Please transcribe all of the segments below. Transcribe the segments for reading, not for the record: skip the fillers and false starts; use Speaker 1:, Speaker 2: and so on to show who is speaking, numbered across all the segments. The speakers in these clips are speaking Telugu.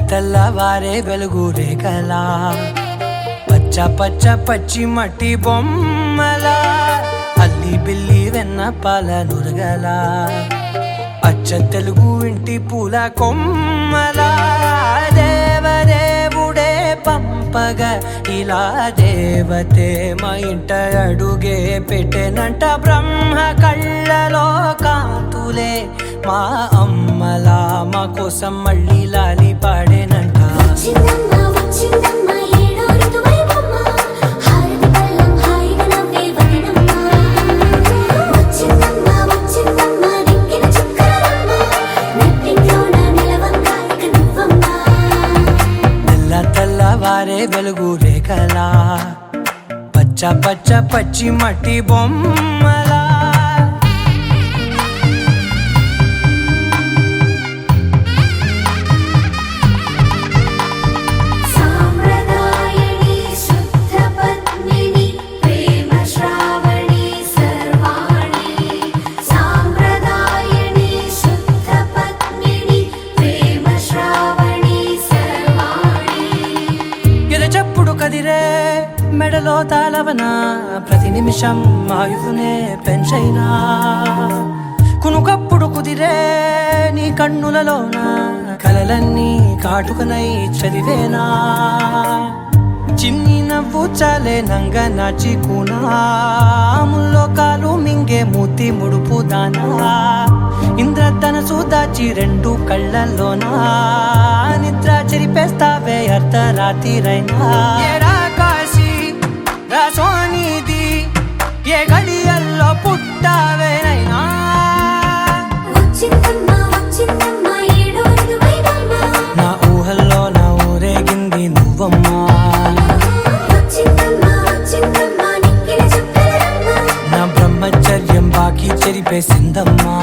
Speaker 1: తెల్లవారే వెలుగు రేఖలా పచ్చ పచ్చ పచ్చి మట్టి బొమ్మలా అల్లి బిల్లి వెన్న పాల నురగలా అచ్చ తెలుగు ఇంటి పూల కొమ్మలా దేవదేవుడే పంపగా ఇలా దేవతే మా ఇంట అడుగే పెట్టెనంట బ్రహ్మ కళ్ళలో కాంతులే మా అమ్మలా మా కోసం మళ్ళీ లాలి పాడేనంట తెల్లవారే వెలుగు రేఖలా పచ్చ పచ్చ పచ్చి మట్టి బొమ్మలా కదిరే మెడలో తాళవన ప్రతి నిమిషం ఆయువునే పెంచైనా కునుకప్పుడు కుదిరే నీ కన్నులలోన కలలన్నీ కాటుకనై చదివేనా చిన్ని నవ్వు చాలే నంగ నాచి కూనాముల్లో కాలు మింగే మూతి ముడుపు దానా ఇంద్రధనసు దాచి రెండు కళ్ళల్లోనా నిద్ర చెరిపేస్తావే అర్ధరాత్రిరైనా ఏడా కాశీ రాసోనిది ఏ గడియల్లో పుట్టావేనైనా నా ఊహల్లో నా ఊరేగింది నువ్వమ్మా నా బ్రహ్మచర్యం బాకీ చెరిపేసిందమ్మా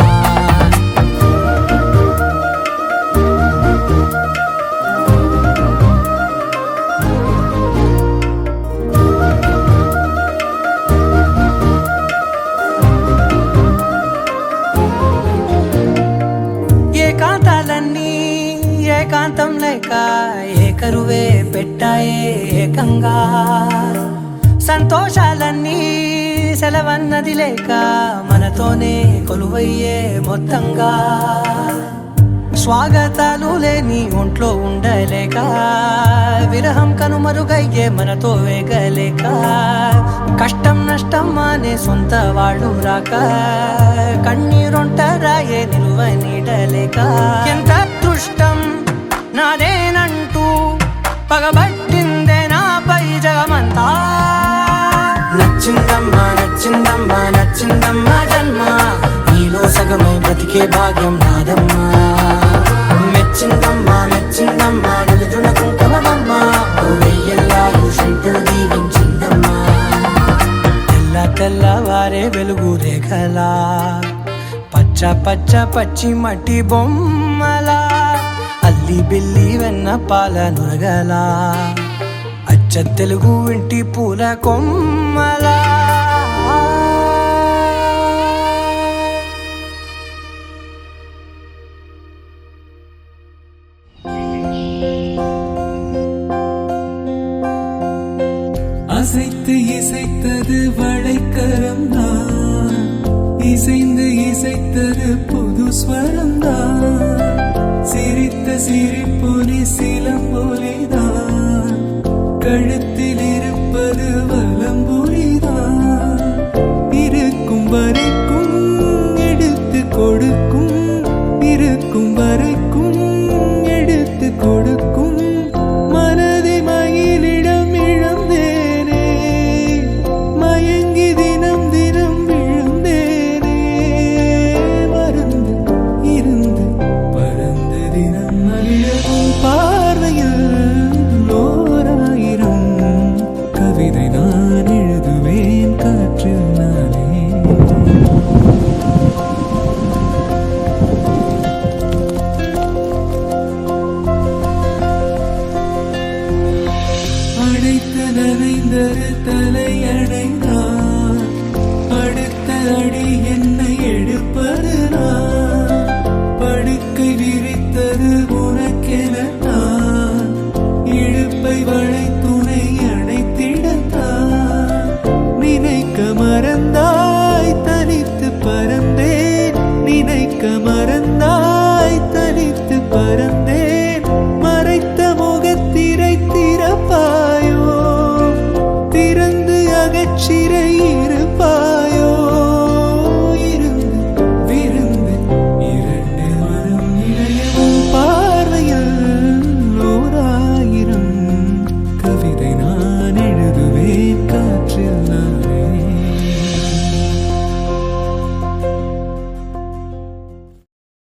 Speaker 1: ఏకాంతాలన్నీ ఏకాంతం లేక ఏకరువే పెట్టాయే ఏకంగా సంతోషాలన్నీ సెలవన్నది లేక మనతోనే కొలువయ్యే మొత్తంగా స్వాగతాలు లేని ఒంట్లో ఉండలేక విరహం కనుమరుగయ్యే మనతో వేగలేక కష్టం నష్టం అనే సొంత వాడు రాక కన్నీరొంటరాయే నిలువ నీడలేక ఎంత అదృష్టం నాదేనంటూ పగబట్టిందే నాపై జగమంతా నచ్చిందమ్మా నచ్చిందమ్మా నచ్చిందమ్మా జన్మ నీలో సగమై బ్రతికే భాగ్యం నాదమ్మా మెచ్చిందమ్మా మెచ్చిందమ్మా నిలుచున కుంకుమమ్మా వెయ్యల్లాలు శంకులు దీవించిందమ్మా తెల్లవారే వెలుగు రేఖలా పచ్చ పచ్చ పచ్చి మట్టి బొమ్మలా అల్లి బిల్లి వెన్న పాల నురగలా అచ్చ తెలుగు ఇంటి పూల కొమ్మలా
Speaker 2: அசைத்து இசைத்தது வளைக்கரம் தான் இசைந்து இசைத்தது புது ஸ்வரம் தான் சிரித்த சிரிப்பொலி சிலம்பொலிதான் கழுத்தில் இருப்பது வலம்புலிதான் இருக்கும் வரைக்கும் எடுத்து கொடுக்கும் இருக்கும் வரைக்கும் எடுத்து கொடுக்கும் மனதை மயிலிடம் இழந்தேனே மயங்கி தினம் தினம் விழுந்தேனே மறந்து இருந்து பறந்து தினம் அழியவும் பார்வையில் ஓராயிரம் கவிதை நான் எழுதுவேன் காற்றில் நானே அடைத்து நனைந்தது தலையணைதான் அடுத்த அடி என்னை எடுப்பது நான் படுக்கை விரித்தது உனக்கென நான் மறந்தா